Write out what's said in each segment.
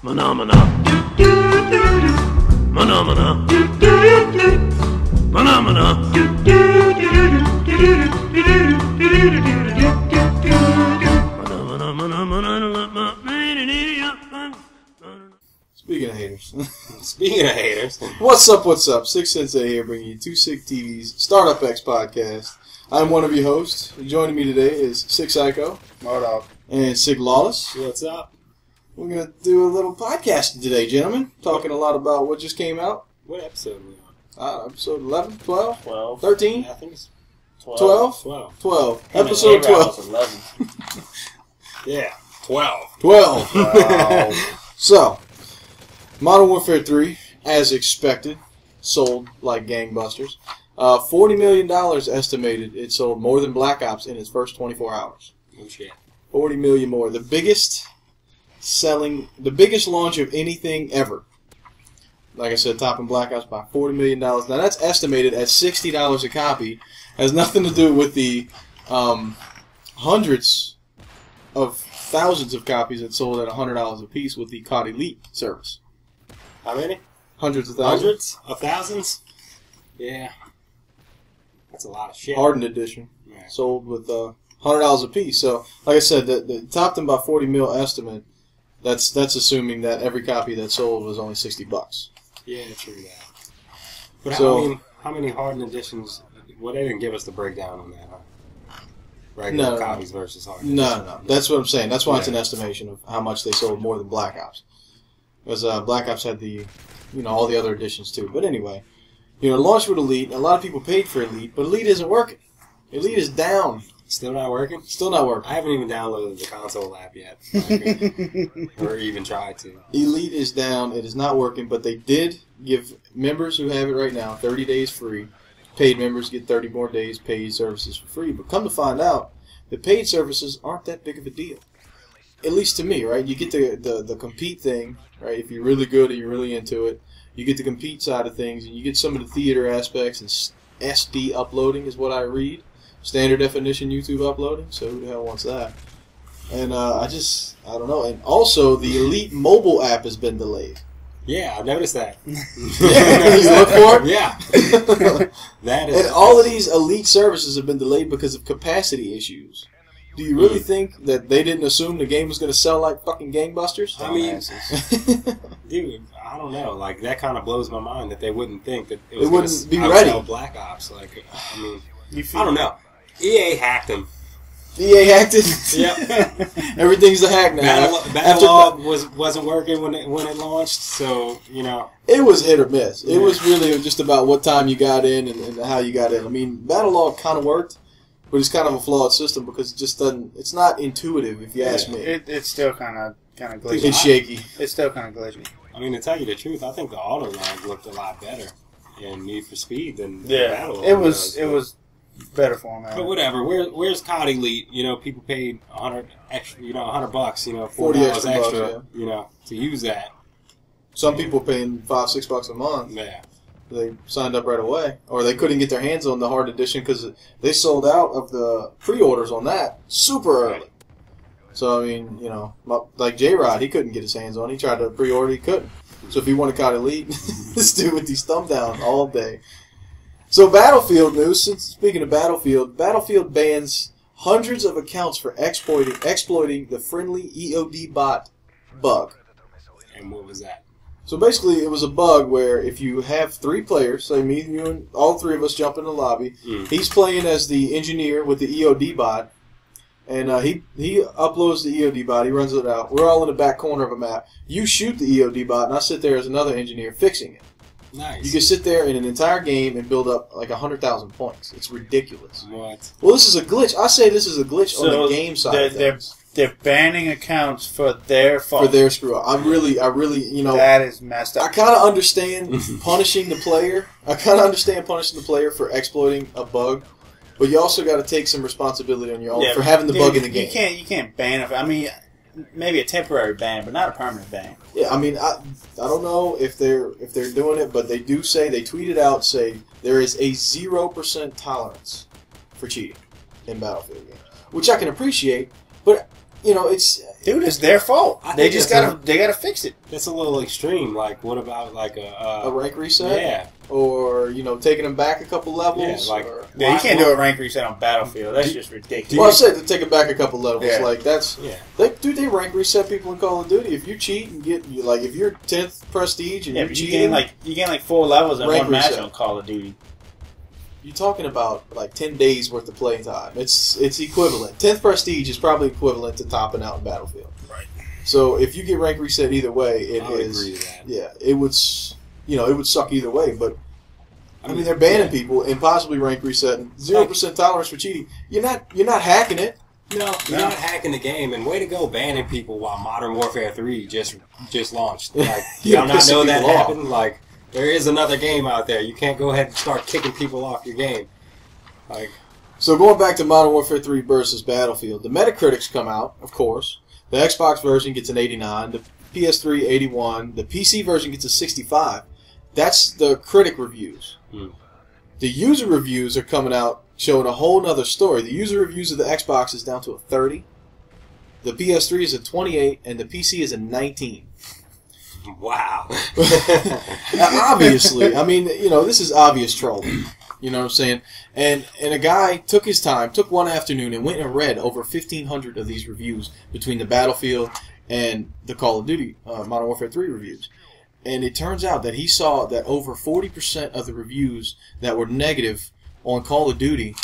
Phenomena. Phenomena. Phenomena. Speaking of haters. Speaking of haters. What's up, what's up? Sik Sensei here, bringing you two Sik TV's Startup X podcast. I'm one of your hosts. Joining me today is Sik Syko. What up? And Sik Lawless. What's up? We're going to do a little podcasting today, gentlemen. Talking a lot about what just came out. What episode are we on? Episode 11, 12, 12. 13, I think it's 12, 12. 12. Episode 12. 11. Yeah, 12. 12. Wow. So, Modern Warfare 3, as expected, sold like gangbusters. $40 million estimated it sold more than Black Ops in its first 24 hours. Oh shit. 40 million more. The biggest launch of anything ever. Like I said, topping Black Ops by $40 million. Now that's estimated at $60 a copy. Has nothing to do with the hundreds of thousands of copies that sold at $100 a piece with the COD Elite service. How many? Hundreds of thousands. Hundreds of thousands? Yeah. That's a lot of shit. Hardened edition. Yeah. Sold with $100 a piece. So, like I said, the topped them by 40 mil estimate. That's assuming that every copy that sold was only $60. Yeah, true that. But So- how many hardened editions? Well, they didn't give us the breakdown on that, huh? Regular No. copies versus hardened. No. That's what I'm saying. That's why it's an Yeah. estimation of how much they sold more than Black Ops. Because Black Ops had all the other editions too. But anyway, launched with Elite. A lot of people paid for Elite, but Elite isn't working. Elite is down. Still not working? Still not working. I haven't even downloaded the console app yet. Or even tried to. Elite is down. It is not working, but they did give members who have it right now 30 days free. Paid members get 30 more days paid services for free. But come to find out, the paid services aren't that big of a deal. At least to me, right? You get the compete thing, right? If you're really good and you're really into it, you get the compete side of things, and you get some of the theater aspects, and SD uploading is what I read. Standard definition YouTube uploading, so who the hell wants that? And I don't know. And also, the Elite mobile app has been delayed. Yeah, I noticed that. You look for it? Yeah. That is. And all of these Elite services have been delayed because of capacity issues. Do you really think that they didn't assume the game was going to sell like fucking gangbusters? I mean, dude, I don't know. Like, that kind of blows my mind that they wouldn't think that it was wouldn't gonna be outsell ready. Black Ops. Like, I mean, I don't know. EA hacked them. EA hacked it. Yep. Everything's a hack now. Battlelog wasn't working when it launched, so It was hit or miss. It was really just about what time you got in and how you got in. I mean, Battlelog kind of worked, but it's kind of a flawed system because it just doesn't. It's not intuitive, if you ask me. It's still kind of glitchy. It's shaky. It's still kind of glitchy. I mean, to tell you the truth, I think the Autolog looked a lot better in Need for Speed than Yeah, Battlelog. it was better format. But whatever. Where's COD Elite? People paid $100 extra. $100. 40 $40 extra extra. bucks, To use that. Some people paying $5-6 a month. Yeah. They signed up right away, or they couldn't get their hands on the hard edition because they sold out of the pre-orders on that super early. So I mean, like J-Rod, he couldn't get his hands on it. He tried to pre-order, he couldn't. So if he wanted COD Elite, this dude with these thumb downs all day. So Battlefield news. Speaking of Battlefield bans hundreds of accounts for exploiting the friendly EOD bot bug. And what was that? So basically, it was a bug where if you have 3 players, say me, you, and all 3 of us jump in the lobby, he's playing as the engineer with the EOD bot, and he uploads the EOD bot, he runs it out. We're all in the back corner of a map. You shoot the EOD bot, and I sit there as another engineer fixing it. Nice. You can sit there in an entire game and build up like 100,000 points. It's ridiculous. What? Well, this is a glitch. I say this is a glitch on the game side of things. They're banning accounts for their fault. For their screw up. I really, that is messed up. I kind of understand punishing the player. For exploiting a bug, but you also got to take some responsibility on your own for having the bug in the game. You can't ban it. I mean, maybe a temporary ban, but not a permanent ban. Yeah, I mean, I don't know if they're doing it, but they do say, they tweeted out, say there is a 0% tolerance for cheating in Battlefield games, which I can appreciate, but it's Dude, it's their fault. I They think just that's gotta fix it. That's a little extreme. Like, what about like A rank reset? Yeah. Or, you know, taking them back a couple levels? Yeah, like- or, Yeah, you can't do a rank reset on Battlefield. That's just ridiculous. well, I said to take it back a couple levels. Yeah. Like, that's... Yeah. They rank reset people in Call of Duty. If you cheat and get... Like, if you're 10th prestige and Yeah, you're but you cheating... gain like 4 levels in Rank one match reset. on Call of Duty. You're talking about, like, 10 days worth of play time. It's equivalent. 10th prestige is probably equivalent to topping out in Battlefield. Right. So, if you get rank reset either way, I would agree with that. Yeah, it would... You know, it would suck either way, but... I mean, they're banning people and possibly rank resetting. 0% tolerance for cheating. You're not hacking it. No, you're not hacking the game, and way to go banning people while Modern Warfare 3 just launched. Like, Yeah, y'all not pissing know that people off. happened? Like, there is another game out there. You can't go ahead and start kicking people off your game. Like, So going back to Modern Warfare 3 versus Battlefield, the Metacritics come out, of course. The Xbox version gets an 89, the PS3 81, the PC version gets a 65. That's the critic reviews. The user reviews are coming out showing a whole nother story. The user reviews of the Xbox is down to a 30. The PS3 is a 28, and the PC is a 19. wow. Obviously, I mean, you know, this is obvious trolling. You know what I'm saying? And a guy took his time, took one afternoon, and went and read over 1,500 of these reviews between the Battlefield and the Call of Duty Modern Warfare 3 reviews. And it turns out that he saw that over 40% of the reviews that were negative on Call of Duty,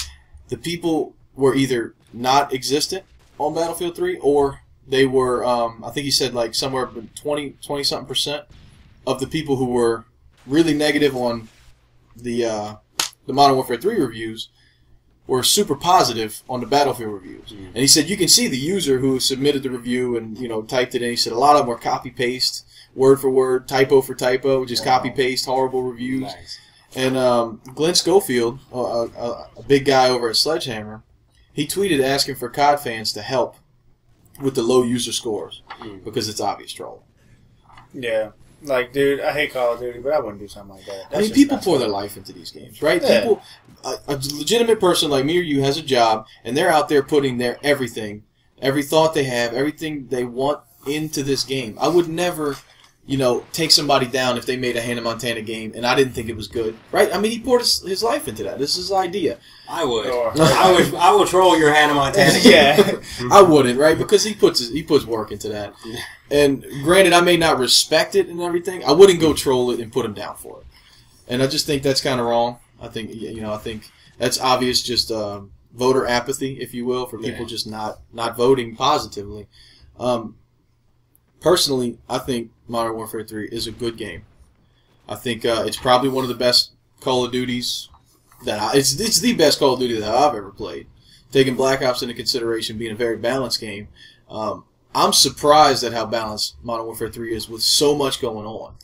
the people were either not existent on Battlefield 3 or they were, I think he said like somewhere 20-something% of the people who were really negative on the Modern Warfare 3 reviews were super positive on the Battlefield reviews. And he said you can see the user who submitted the review and, you know, typed it in. He said a lot of them were copy-paste, word for word, typo for typo, just copy-paste horrible reviews. Nice. And Glenn Schofield, a big guy over at Sledgehammer, he tweeted asking for COD fans to help with the low user scores because it's obvious troll. Yeah. Like, dude, I hate Call of Duty, but I wouldn't do something like that. I mean, people pour their life into these games, right? Yeah. People, a legitimate person like me or you has a job, and they're out there putting their everything, every thought they have, everything they want into this game. I would never, you know, take somebody down if they made a Hannah Montana game and I didn't think it was good, right? I mean, he poured his life into that. This is his idea. I would. Or- I would troll your Hannah Montana. Yeah. I wouldn't, right? Because he puts work into that. And granted, I may not respect it and everything. I wouldn't go troll it and put him down for it. And I just think that's kind of wrong. I think, you know, I think that's obvious, just voter apathy, if you will, for people just not voting positively. Personally, I think Modern Warfare 3 is a good game. I think it's probably one of the best Call of Duties it's the best Call of Duty that I've ever played. Taking Black Ops into consideration being a very balanced game, I'm surprised at how balanced Modern Warfare 3 is with so much going on.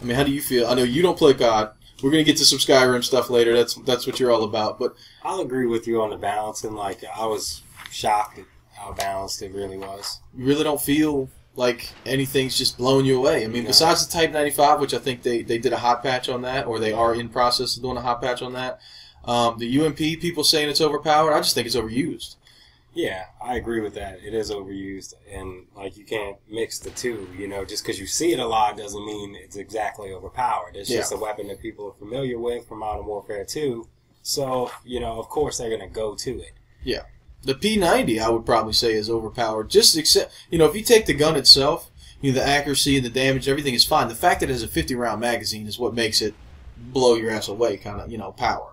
I mean, how do you feel? I know you don't play COD. We're going to get to some Skyrim stuff later. That's what you're all about. But I'll agree with you on the balance, and like I was shocked at how balanced it really was. you really don't feel like anything's just blowing you away. I mean, No. besides the Type 95, which I think they did a hot patch on that, or they are in process of doing a hot patch on that. The UMP, people saying it's overpowered. I just think it's overused. Yeah, I agree with that. It is overused, and like you can't mix the two. You know, just because you see it a lot doesn't mean it's exactly overpowered. It's just a weapon that people are familiar with from Modern Warfare 2. So, you know, of course they're going to go to it. Yeah. The P90, I would probably say, is overpowered. Just except, you know, if you take the gun itself, you know, the accuracy and the damage, everything is fine. The fact that it has a 50-round magazine is what makes it blow your ass away, kind of, you know, power.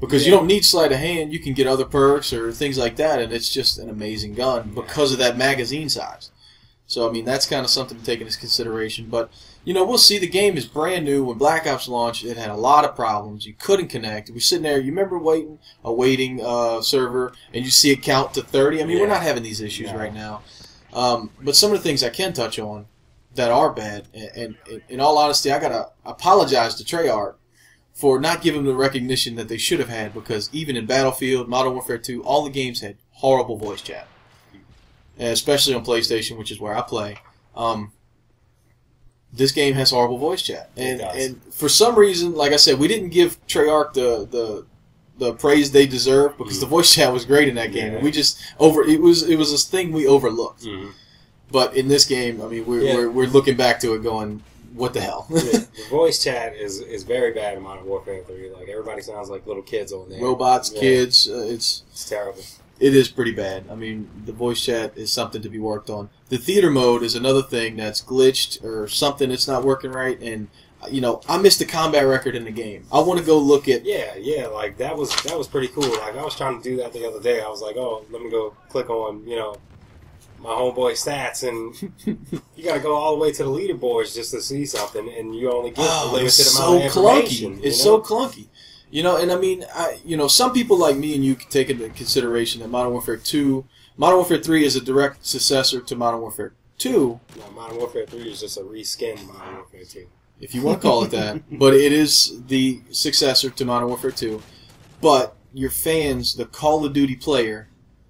Because you don't need sleight of hand. You can get other perks or things like that, and it's just an amazing gun because of that magazine size. So, I mean, that's kind of something to take into consideration. But, you know, we'll see. The game is brand new. When Black Ops launched, it had a lot of problems. You couldn't connect. We're sitting there. You remember a waiting server, and you see it count to 30? I mean, we're not having these issues right now. But some of the things I can touch on that are bad, and in all honesty, I got to apologize to Treyarch for not giving them the recognition that they should have had, because even in Battlefield, Modern Warfare 2, all the games had horrible voice chat. And especially on PlayStation, which is where I play. This game has horrible voice chat. And for some reason, like I said, we didn't give Treyarch the praise they deserve, because the voice chat was great in that game. And we just it was a thing we overlooked. But in this game, I mean, we're looking back to it going, what the hell? The voice chat is very bad in Modern Warfare 3. Like, everybody sounds like little kids on there. Robots, kids, it's terrible. It is pretty bad. I mean, the voice chat is something to be worked on. The theater mode is another thing that's glitched or something that's not working right. And, you know, I missed the combat record in the game. I want to go look at... Yeah, like, that was pretty cool. Like, I was trying to do that the other day. I was like, oh, let me go click on, you know, my homeboy stats, and you got to go all the way to the leaderboards just to see something, and you only get a limited amount of information. It's so clunky. You know, and I mean, some people like me and you can take into consideration that Modern Warfare 3 is a direct successor to Modern Warfare 2. No, Modern Warfare 3 is just a reskin Modern Warfare 2. If you want to call it that. But it is the successor to Modern Warfare 2. But your fans, the Call of Duty player,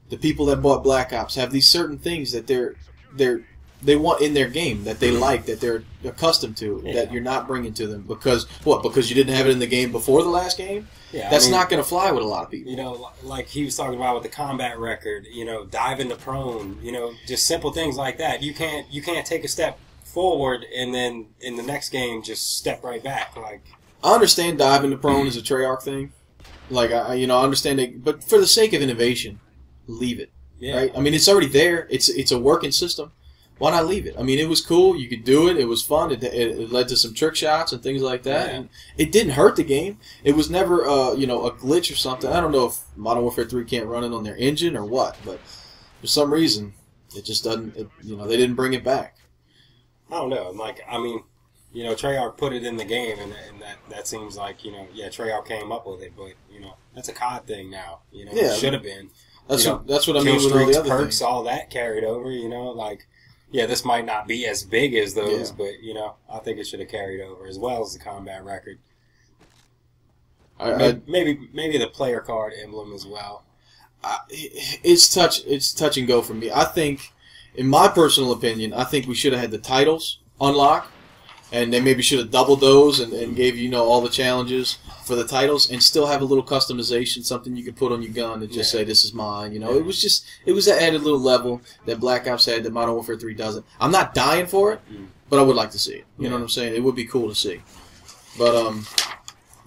the people that bought Black Ops, have these certain things that they want in their game, that they like, that they're accustomed to, that you're not bringing to them. Because, what, because you didn't have it in the game before the last game? Yeah, that's not going to fly with a lot of people. You know, like he was talking about with the combat record, you know, dive into prone, you know, just simple things like that. You can't take a step forward and then in the next game just step right back. Like, I understand dive into prone is a Treyarch thing. Like, I understand it, but for the sake of innovation, leave it. Yeah. Right? I mean, it's already there. It's a working system. Why not leave it? I mean, it was cool. You could do it. It was fun. It led to some trick shots and things like that. Yeah. And it didn't hurt the game. It was never, a glitch or something. I don't know if Modern Warfare 3 can't run it on their engine or what, but for some reason, it just doesn't. They didn't bring it back. I don't know. Like, I mean, you know, Treyarch put it in the game, and that seems like, you know, Treyarch came up with it, but you know, that's a COD thing now. You know, it should have been. That's what I mean with all the other perks, things. All that carried over. You know, like. Yeah, this might not be as big as those, but, you know, I think it should have carried over, as well as the combat record. Maybe the player card emblem as well. It's touch and go for me. I think, in my personal opinion, I think we should have had the titles unlock, and they maybe should have doubled those and gave you all the challenges for the titles, and still have a little customization, something you could put on your gun and just say, this is mine. You know, it was that added little level that Black Ops had that Modern Warfare 3 doesn't. I'm not dying for it, but I would like to see it. You know what I'm saying? It would be cool to see. But,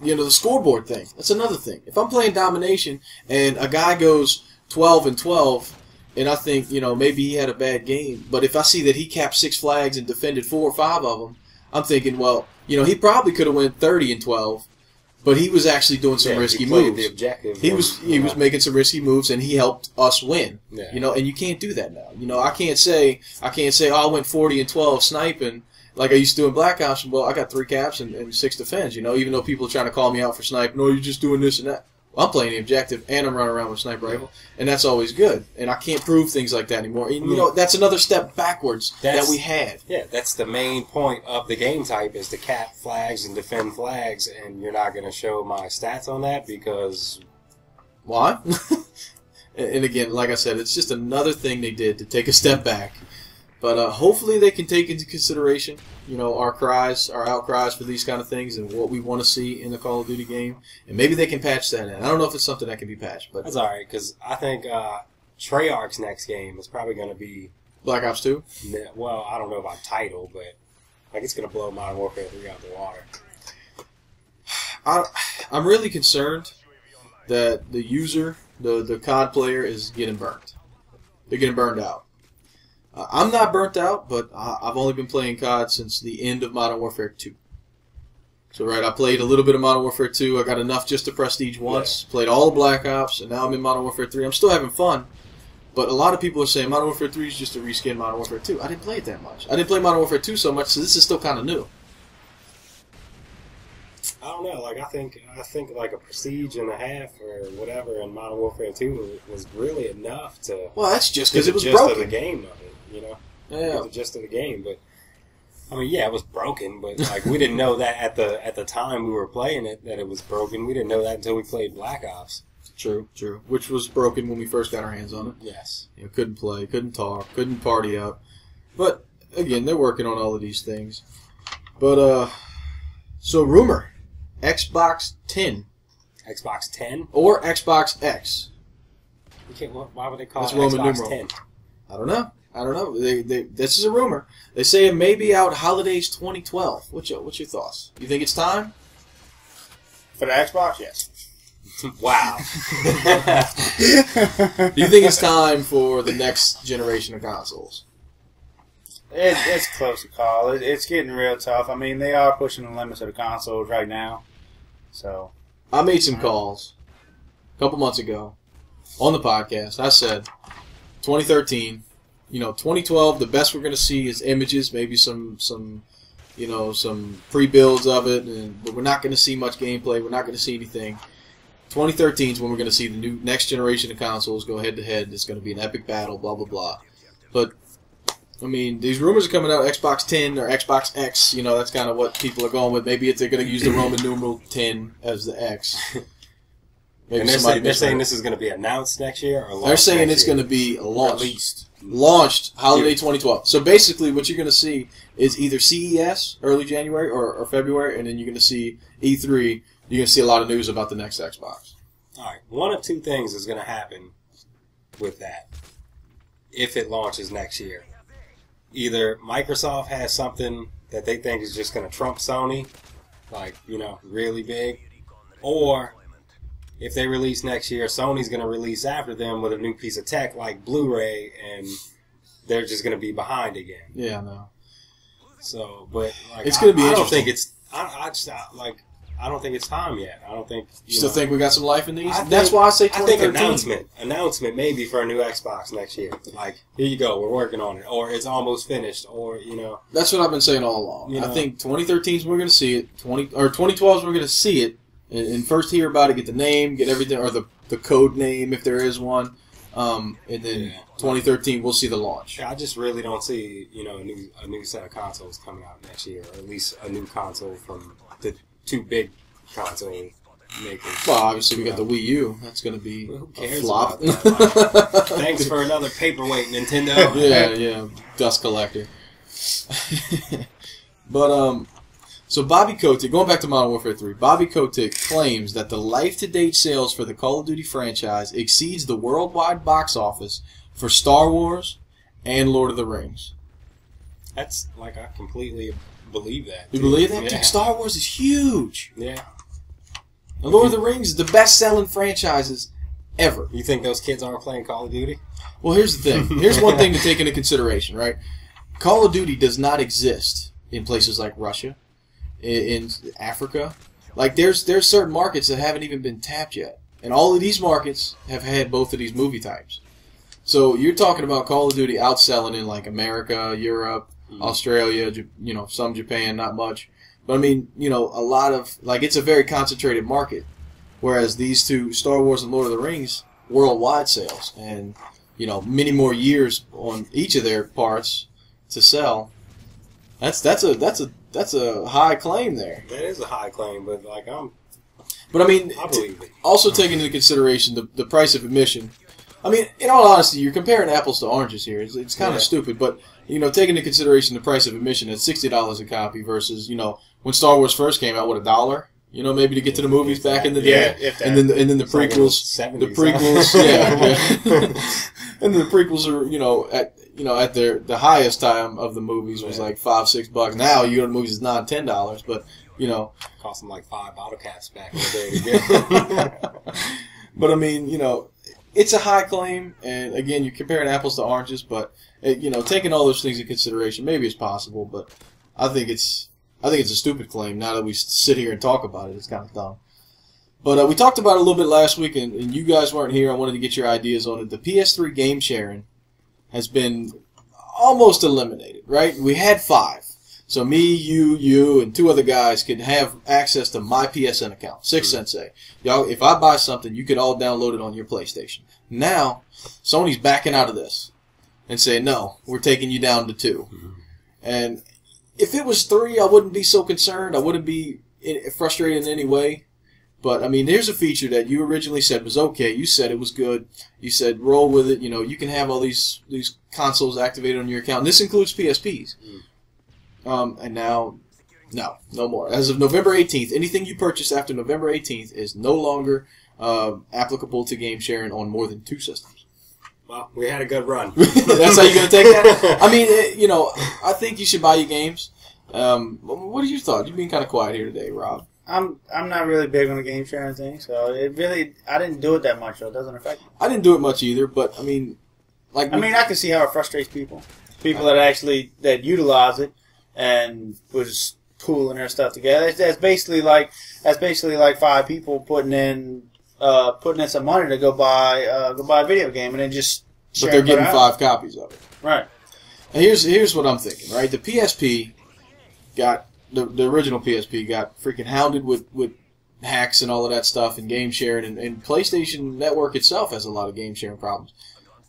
the scoreboard thing, that's another thing. If I'm playing Domination and a guy goes 12-12, and I think, maybe he had a bad game, but if I see that he capped 6 flags and defended 4 or 5 of them, I'm thinking, well, he probably could have went 30-12, but he was actually doing some risky moves. The objective. He was making some risky moves, and he helped us win. Yeah. And you can't do that now. I can't say, oh, I went 40-12 sniping like I used to do in Black Ops. Well, I got 3 caps and 6 defends. Even though people are trying to call me out for sniping, no, you're just doing this and that. I'm playing the objective, and I'm running around with a sniper rifle, and that's always good. And I can't prove things like that anymore. And, that's another step backwards that we had. Yeah, that's the main point of the game type, is to cap flags and defend flags, and you're not going to show my stats on that because... Why? And again, like I said, it's just another thing they did to take a step back. But hopefully they can take into consideration, our outcries for these kind of things and what we want to see in the Call of Duty game. And maybe they can patch that in. I don't know if it's something that can be patched. But that's all right, because I think Treyarch's next game is probably going to be... Black Ops 2? Well, I don't know about title, but it's going to blow Modern Warfare 3 out the water. I'm really concerned that the user, the COD player, is getting burnt. They're getting burned out. I'm not burnt out, but I've only been playing COD since the end of Modern Warfare 2. So, I played a little bit of Modern Warfare 2. I got enough just to prestige once. Yeah. Played all of Black Ops, and now I'm in Modern Warfare 3. I'm still having fun, but a lot of people are saying Modern Warfare 3 is just a reskin Modern Warfare 2. I didn't play it that much. I didn't play Modern Warfare 2 so much, so this is still kind of new. I don't know. I think like a prestige and a half or whatever in Modern Warfare 2 was really enough to... Well, that's just because it was broken. Of the game of it. Yeah. The gist of the game, but I mean, yeah, it was broken, but we didn't know that at the time we were playing it that it was broken. We didn't know that until we played Black Ops. True. Which was broken when we first got our hands on it. Yes. Couldn't play, couldn't talk, couldn't party up. But again, they're working on all of these things. But so rumor, Xbox 10. Xbox 10 or Xbox X. Why would they call it Roman Xbox numeral. 10? I don't know. I don't know. This is a rumor. They say it may be out holidays 2012. What's your thoughts? You think it's time? For the Xbox, yes. Wow. Do you think it's time for the next generation of consoles? It's close to call. It's getting real tough. I mean, they are pushing the limits of the consoles right now. So I made some calls a couple months ago on the podcast. I said 2013, 2012. The best we're going to see is images, maybe some pre-builds of it, but we're not going to see much gameplay. We're not going to see anything. 2013 is when we're going to see the new next generation of consoles go head to head. It's going to be an epic battle, blah blah blah. But I mean, these rumors are coming out. Xbox 10 or Xbox X. That's kind of what people are going with. Maybe they're going to use the Roman numeral 10 as the X. Maybe and they're saying this is going to be announced next year, or they're saying it's going to be launched holiday 2012. So basically, what you're going to see is either CES early January or February, and then you're going to see E3. You're going to see a lot of news about the next Xbox. All right. One of two things is going to happen with that if it launches next year. Either Microsoft has something that they think is just going to trump Sony, really big, or if they release next year, Sony's going to release after them with a new piece of tech like Blu-ray, and they're just going to be behind again. Yeah, I know. So, but it's going to be interesting. I don't think it's. I don't think it's time yet. I don't think. You still think we got some life in these? That's why I say 2013. I think announcement maybe for a new Xbox next year. Like, here you go, we're working on it, or it's almost finished, or That's what I've been saying all along. I think 2013 is when we're going to see it. 2012 is when we're going to see it, and first hear about it, get the name, get everything, or the code name if there is one, and then 2013 we'll see the launch. Yeah, I just really don't see a new set of consoles coming out next year, or at least a new console from the two big console makers. Well, obviously we got the Wii U. That's going to be who cares a flop. About that? Thanks for another paperweight, Nintendo. Yeah, dust collector. But so Bobby Kotick, going back to Modern Warfare 3, Bobby Kotick claims that the life-to-date sales for the Call of Duty franchise exceeds the worldwide box office for Star Wars and Lord of the Rings. That's I completely believe that. You believe that? Yeah. Dude, Star Wars is huge. Yeah. And Lord of the Rings is the best-selling franchises ever. You think those kids aren't playing Call of Duty? Well, here's the thing. Here's one thing to take into consideration, right? Call of Duty does not exist in places like Russia, in Africa. There's certain markets that haven't even been tapped yet. And all of these markets have had both of these movie types. So you're talking about Call of Duty outselling in America, Europe, Australia, some Japan, not much. But I mean, a lot of, it's a very concentrated market. Whereas these two, Star Wars and Lord of the Rings, worldwide sales. And, many more years on each of their parts to sell. That's a high claim there. That is a high claim, but But I mean, I believe it. Also taking into consideration the price of admission. I mean, in all honesty, you're comparing apples to oranges here. It's kind of stupid, but taking into consideration the price of admission at $60 a copy versus when Star Wars first came out, $1? Maybe to get to the movies back in the day, and then the prequels, and then the prequels are at the highest time of the movies was $5, $6. Now you go to the movies, it's $9, $10, but cost them 5 bottle caps back in the day. But I mean, it's a high claim, and again, you're comparing apples to oranges, but taking all those things into consideration, maybe it's possible, but I think it's a stupid claim. Now that we sit here and talk about it, it's kind of dumb. But we talked about it a little bit last week, and you guys weren't here. I wanted to get your ideas on it. The PS3 game sharing has been almost eliminated, right? We had 5. So me, you, and 2 other guys could have access to my PSN account, Sik Sensei. Y'all, if I buy something, you could all download it on your PlayStation. Now, Sony's backing out of this and saying, no, we're taking you down to 2. And if it was 3, I wouldn't be so concerned. I wouldn't be frustrated in any way. But, I mean, here's a feature that you originally said was okay. You said it was good. You said roll with it. You can have all these consoles activated on your account. And this includes PSPs. And now, no more. As of November 18th, anything you purchase after November 18th is no longer applicable to game sharing on more than 2 systems. Well, we had a good run. That's how you're going to take that? I mean, I think you should buy your games. What are your thoughts? You've been kind of quiet here today, Rob. I'm not really big on the game sharing thing, so I didn't do it that much, so it doesn't affect me. I didn't do it much either, but I mean, I can see how it frustrates people that utilize it and was pooling their stuff together. That's basically like 5 people putting in some money to go buy a video game and then just. But they're getting 5 copies of it, right? And here's what I'm thinking. Right, the PSP got the original PSP got freaking hounded with hacks and all of that stuff and game sharing, and PlayStation Network itself has a lot of game sharing problems.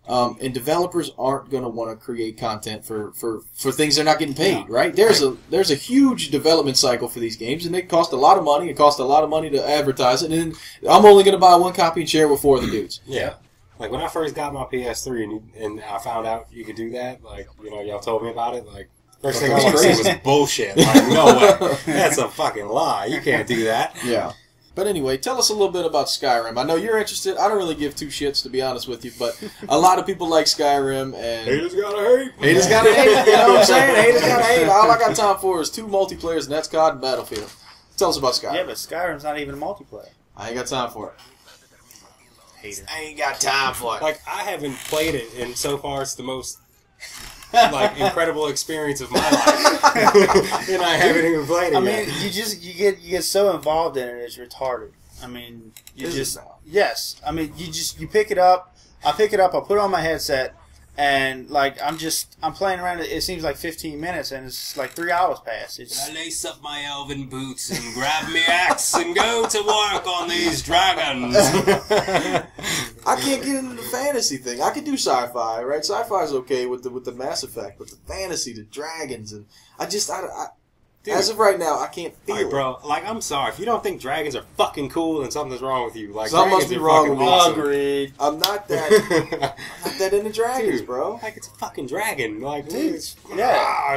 And developers aren't going to want to create content for things they're not getting paid, right? There's a huge development cycle for these games, and it costs a lot of money. It costs a lot of money to advertise it, and I'm only going to buy 1 copy and share it with 4 other dudes. Yeah. Like, when I first got my PS3 and I found out you could do that, like, y'all told me about it, like, first thing I want to say was bullshit. Like, no way. That's a fucking lie. You can't do that. Yeah. But anyway, tell us a little bit about Skyrim. I know you're interested. I don't really give 2 shits, to be honest with you, but a lot of people like Skyrim, and haters gotta hate. Haters gotta hate. You know what I'm saying? Haters gotta hate. All I got time for is 2 multiplayers, and that's COD and Battlefield. Tell us about Skyrim. Yeah, but Skyrim's not even a multiplayer. I ain't got time for it. Hater. I ain't got time for it. Like, I haven't played it, and so far it's the most incredible experience of my life. And I haven't even played it yet. I mean, you get so involved in it, it's retarded. I mean, yes. I mean, you pick it up. I pick it up. I put it on my headset, and like I'm playing around. It seems like 15 minutes, and it's like 3 hours past. I lace up my elven boots and grab me axe and go to work on these dragons. I can't get into the fantasy thing. I could do sci-fi, right? Sci-fi's okay with the Mass Effect, but the fantasy, the dragons, and Dude, as of right now, I can't feel it. Bro, like, I'm sorry. If you don't think dragons are fucking cool, then something's wrong with you. Like, something must be wrong with me. Awesome. Agreed. I'm not that into dragons, dude, bro. Like, it's a fucking dragon. Like, dude,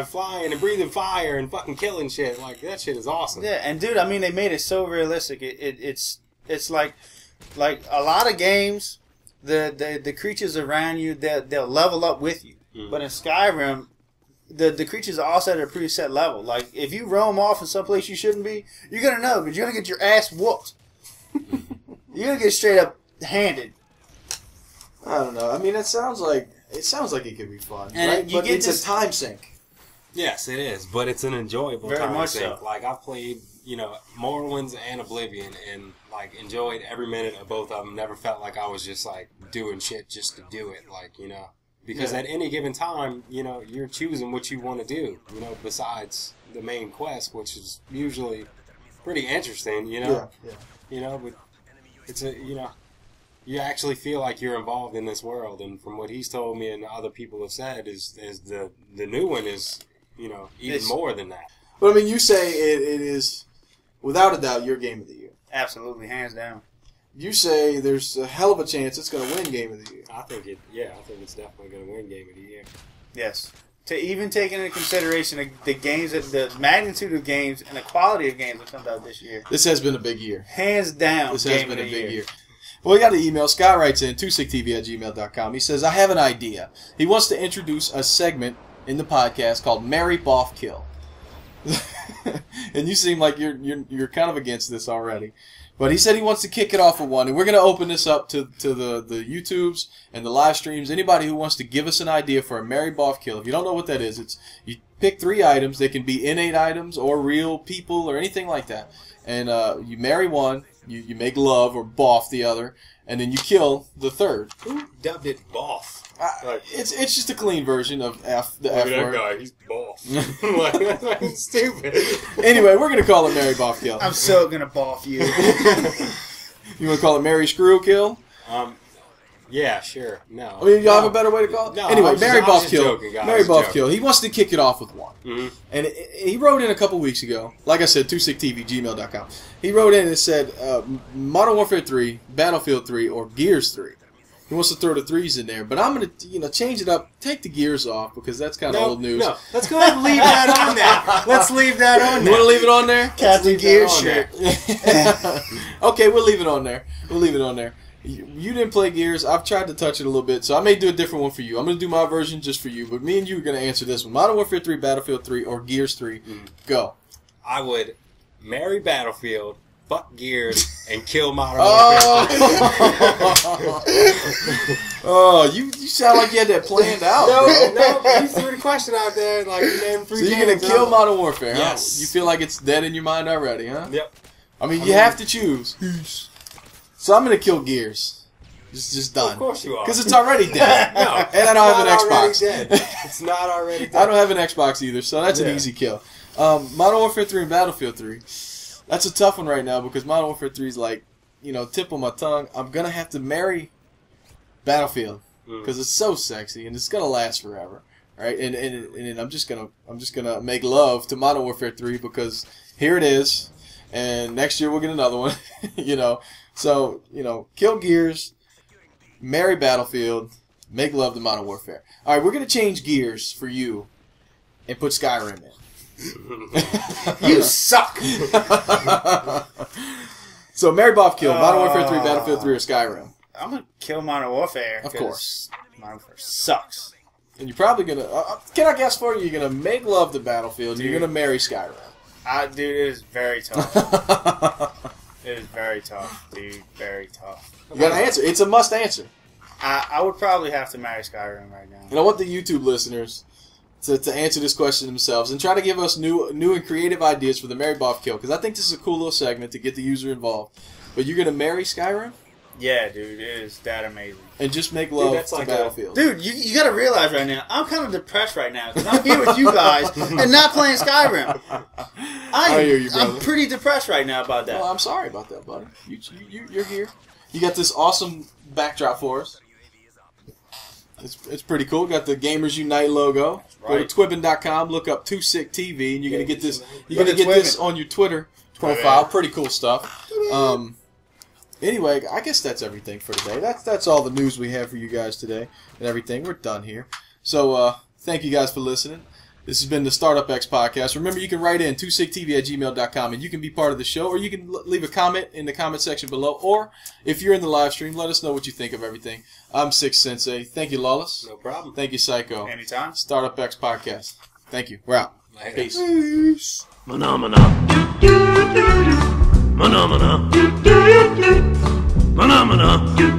flying and breathing fire and fucking killing shit. Like, that shit is awesome. Yeah, and dude, I mean, they made it so realistic. It's like a lot of games, the creatures around you, they'll level up with you. Mm-hmm. But in Skyrim, the creatures are all set at a preset level. Like, if you roam off in some place you shouldn't be, you're going to know, because you're going to get your ass whooped. You're going to get straight up handed. I don't know. I mean, it sounds like it could be fun, and right? But it's a time sink. Yes, it is, but it's an enjoyable Very time much sink. so. Like, I've played, Morrowinds and Oblivion, and, like, enjoyed every minute of both of them. Never felt like I was just, like, doing shit just to do it, like, Because at any given time, you're choosing what you want to do, besides the main quest, which is usually pretty interesting, Yeah. But it's you actually feel like you're involved in this world, and from what he's told me and other people have said, is the new one is, even more than that. But I mean, you say it is, without a doubt, your game of the year. Absolutely, hands down. You say there's a hell of a chance it's going to win Game of the Year. I think it's definitely going to win Game of the Year. Yes. To even take into consideration the games, the magnitude of games, and the quality of games that come out this year. This has been a big year. Hands down, this has been a big year. Well, we got an email. Scott writes in, 2siktv@gmail.com. He says, I have an idea. He wants to introduce a segment in the podcast called Marry, Boff, Kill. And you seem like you're kind of against this already. But he said he wants to kick it off with one, and we're going to open this up to the YouTubes and the live streams. Anybody who wants to give us an idea for a Marry, Boff, Kill. If you don't know what that is, it's you pick 3 items. They can be innate items or real people or anything like that. And you marry one, you make love or boff the other, and then you kill the third. Who dubbed it boff? It's just a clean version of the F that word. Guy, he's boff. Like, that's fucking stupid. Anyway, we're going to call it Marry, Boff, Kill. I'm so going to boff you. You want to call it Marry, Screw, Kill? Yeah, sure. No. I mean, y'all have a better way to call it? No, anyway, Marry, Boff, Kill. Joking, Marry, Boff, Kill. He wants to kick it off with one. Mm-hmm. And he wrote in a couple weeks ago, like I said, 2siktv@gmail.com. He wrote in and said, Modern Warfare 3, Battlefield 3, or Gears 3. He wants to throw the 3s in there, but I'm going to, change it up, take the Gears off, because that's kind of old news. No, let's go ahead and leave that on there. Let's leave that on there. You want to leave it on there? Captain Gears shirt. Okay, we'll leave it on there. We'll leave it on there. You didn't play Gears. I've tried to touch it a little bit, so I may do a different one for you. I'm going to do my version just for you, but me and you are going to answer this one. Modern Warfare 3, Battlefield 3, or Gears 3. Go. I would marry Battlefield, fuck Gears, and kill Modern Warfare 3. Oh, you sound like you had that planned out, bro. No, you threw the question out there, like you named 3 So you're going to kill Modern Warfare, huh? Yes. You feel like it's dead in your mind already, huh? Yep. I mean, you have to choose. So I'm going to kill Gears. It's just done. Of course you are. Because it's already dead. No. And I don't have an Xbox. It's not already dead. I don't have an Xbox either, so that's an easy kill. Modern Warfare 3 and Battlefield 3. That's a tough one right now because Modern Warfare 3 is like, tip on my tongue. I'm going to have to marry Battlefield because it's so sexy and it's going to last forever. Right? And I'm just gonna make love to Modern Warfare 3 because here it is. And next year we'll get another one, So, kill Gears, marry Battlefield, make love to Modern Warfare. All right, we're going to change gears for you and put Skyrim in. You suck! So, marry, Bob, kill. Modern Warfare 3, Battlefield 3, or Skyrim. I'm going to kill Modern Warfare. Of course. Modern Warfare sucks. And you're probably going to... can I guess for you? You're going to make love to Battlefield and you're going to marry Skyrim. Dude, it is very tough. It is very tough, dude. Very tough. You got to answer. It's a must answer. I would probably have to marry Skyrim right now. And I want the YouTube listeners to answer this question themselves and try to give us new and creative ideas for the Marry Boff Kill because I think this is a cool little segment to get the user involved. But you're going to marry Skyrim? Yeah, dude. It is that amazing. And just make love to Battlefield. Dude, you got to realize right now, I'm kind of depressed right now because I'm here with you guys and not playing Skyrim. I hear you, brother. I'm pretty depressed right now about that. Well, I'm sorry about that, buddy. You're here. You got this awesome backdrop for us. It's pretty cool. Got the Gamers Unite logo. Right. Go to twibbin.com, look up 2Sik TV, and you're gonna get this. You're gonna get this on your Twitter profile. Pretty cool stuff. Anyway, I guess that's everything for today. That's all the news we have for you guys today and everything. We're done here. So thank you guys for listening. This has been the Startup X Podcast. Remember, you can write in 2siktv@gmail.com and you can be part of the show, or you can leave a comment in the comment section below, or if you're in the live stream, let us know what you think of everything. I'm Sik Sensei. Thank you, Lawless. No problem. Thank you, Syko. Anytime. Startup X Podcast. Thank you. We're out. Later. Peace. Peace. Phenomena. Phenomena. Phenomena.